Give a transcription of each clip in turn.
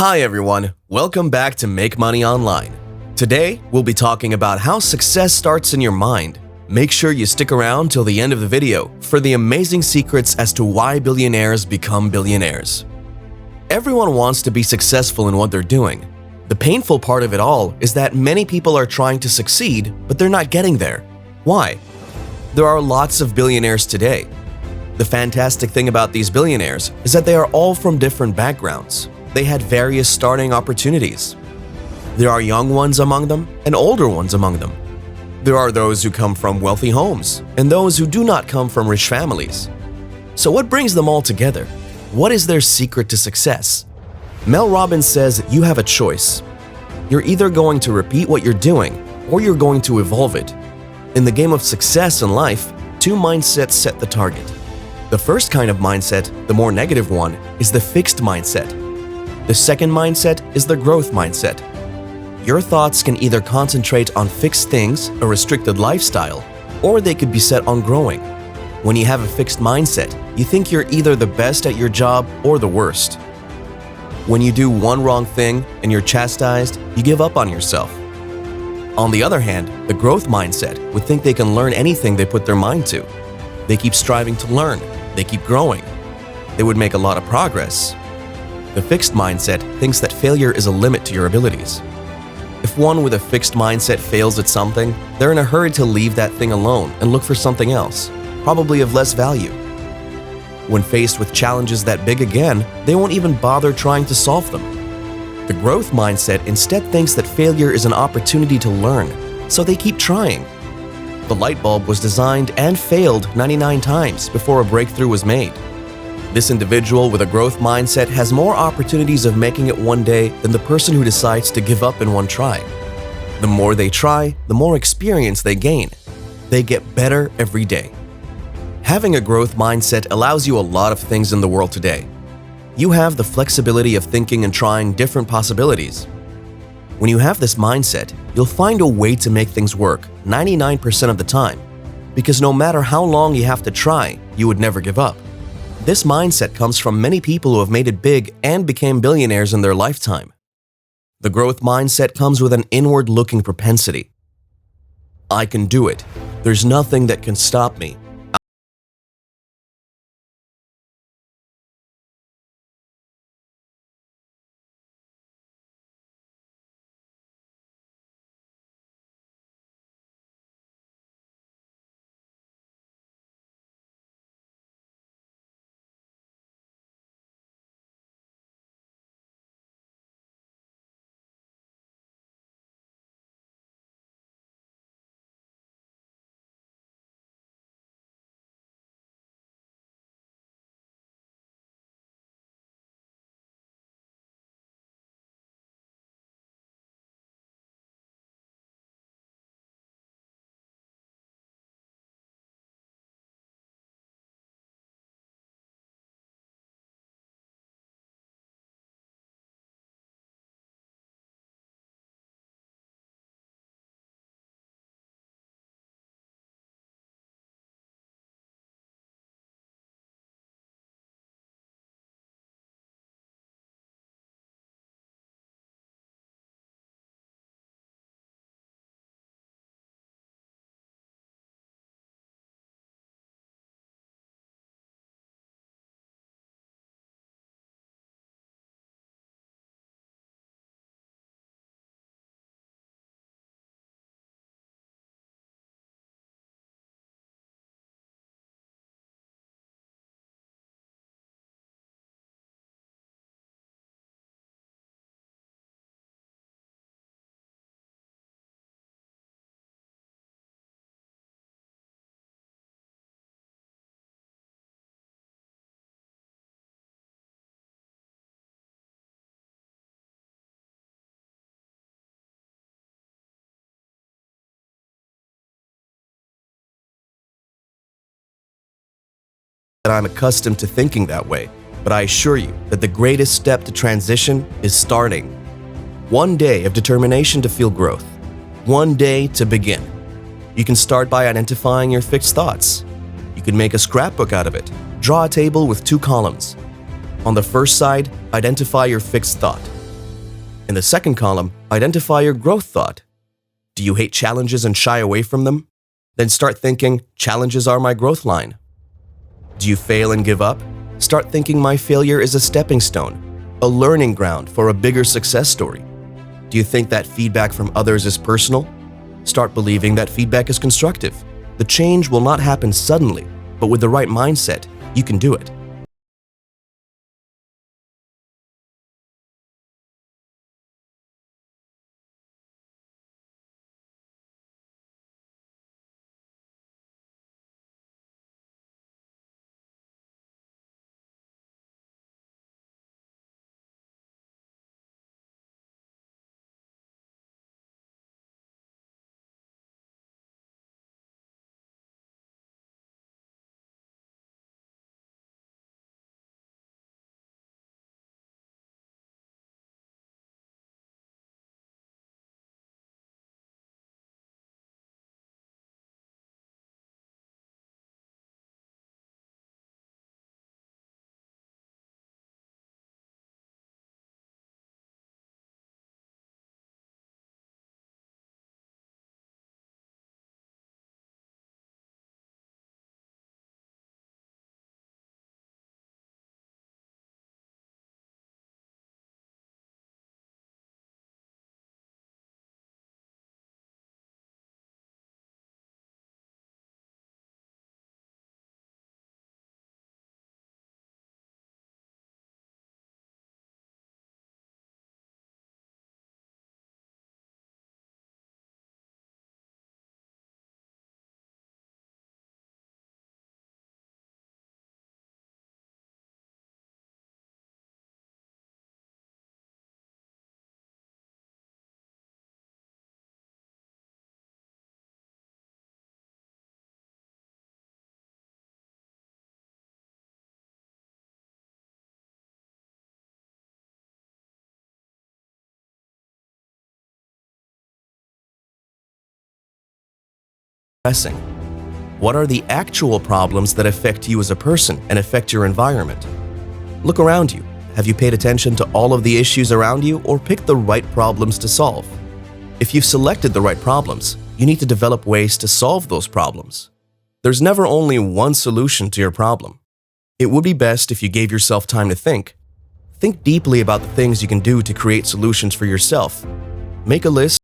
Hi everyone, welcome back to Make Money Online. Today, we'll be talking about how success starts in your mind. Make sure you stick around till the end of the video for the amazing secrets as to why billionaires become billionaires. Everyone wants to be successful in what they're doing. The painful part of it all is that many people are trying to succeed, but they're not getting there. Why? There are lots of billionaires today. The fantastic thing about these billionaires is that they are all from different backgrounds. They had various starting opportunities. There are young ones among them and older ones among them. There are those who come from wealthy homes and those who do not come from rich families. So what brings them all together? What is their secret to success? Mel Robbins says you have a choice. You're either going to repeat what you're doing or you're going to evolve it. In the game of success in life, two mindsets set the target. The first kind of mindset, the more negative one, is the fixed mindset. The second mindset is the growth mindset. Your thoughts can either concentrate on fixed things, a restricted lifestyle, or they could be set on growing. When you have a fixed mindset, you think you're either the best at your job or the worst. When you do one wrong thing and you're chastised, you give up on yourself. On the other hand, the growth mindset would think they can learn anything they put their mind to. They keep striving to learn. They keep growing. They would make a lot of progress. The fixed mindset thinks that failure is a limit to your abilities. If one with a fixed mindset fails at something, they're in a hurry to leave that thing alone and look for something else, probably of less value. When faced with challenges that big again, they won't even bother trying to solve them. The growth mindset instead thinks that failure is an opportunity to learn, so they keep trying. The light bulb was designed and failed 99 times before a breakthrough was made. This individual with a growth mindset has more opportunities of making it one day than the person who decides to give up in one try. The more they try, the more experience they gain. They get better every day. Having a growth mindset allows you a lot of things in the world today. You have the flexibility of thinking and trying different possibilities. When you have this mindset, you'll find a way to make things work 99% of the time, because no matter how long you have to try, you would never give up. This mindset comes from many people who have made it big and became billionaires in their lifetime. The growth mindset comes with an inward-looking propensity. I can do it. There's nothing that can stop me. That I'm accustomed to thinking that way, but I assure you that the greatest step to transition is starting. One day of determination to feel growth. One day to begin. You can start by identifying your fixed thoughts. You can make a scrapbook out of it. Draw a table with two columns. On the first side, identify your fixed thought. In the second column, identify your growth thought. Do you hate challenges and shy away from them? Then start thinking, challenges are my growth line. Do you fail and give up? Start thinking my failure is a stepping stone, a learning ground for a bigger success story. Do you think that feedback from others is personal? Start believing that feedback is constructive. The change will not happen suddenly, but with the right mindset, you can do it. What are the actual problems that affect you as a person and affect your environment? Look around you. Have you paid attention to all of the issues around you or picked the right problems to solve? If you've selected the right problems, you need to develop ways to solve those problems. There's never only one solution to your problem. It would be best if you gave yourself time to think. Think deeply about the things you can do to create solutions for yourself. Make a list.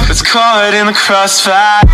It's caught in the crossfire.